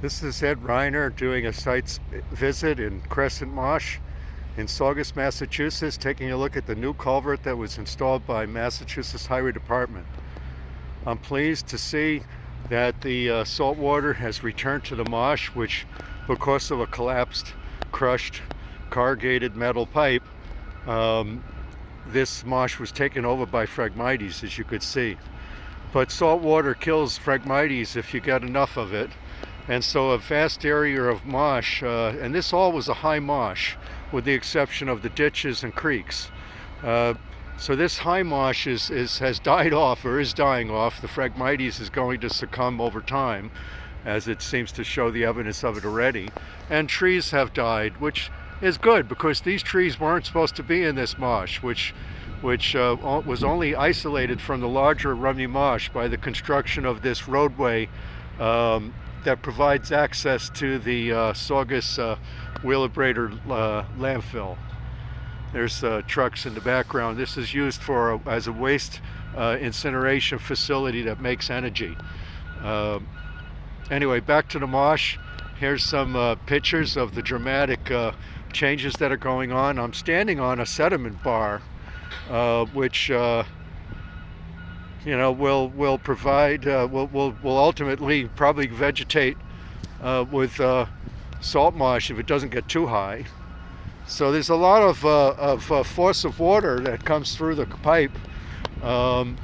This is Ed Reiner doing a site visit in Crescent Marsh in Saugus, Massachusetts, taking a look at the new culvert that was installed by Massachusetts Highway Department. I'm pleased to see that the salt water has returned to the marsh, which, because of a collapsed, crushed, corrugated metal pipe, this marsh was taken over by Phragmites, as you could see. But salt water kills Phragmites if you get enough of it. And so a vast area of marsh, and this all was a high marsh, with the exception of the ditches and creeks. So this high marsh has died off, or is dying off. The Phragmites is going to succumb over time, as it seems to show the evidence of it already. And trees have died, which is good, because these trees weren't supposed to be in this marsh, which was only isolated from the larger Rumney Marsh by the construction of this roadway that provides access to the Saugus Wheelabrator landfill. There's trucks in the background. This is used as a waste incineration facility that makes energy. Anyway, back to the marsh. Here's some pictures of the dramatic changes that are going on. I'm standing on a sediment bar, which will provide, will ultimately probably vegetate with salt marsh if it doesn't get too high. So there's a lot of force of water that comes through the pipe, and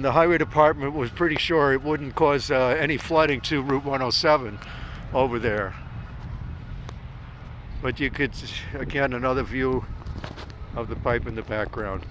the Highway Department was pretty sure it wouldn't cause any flooding to Route 107 over there. But you could, again, another view of the pipe in the background.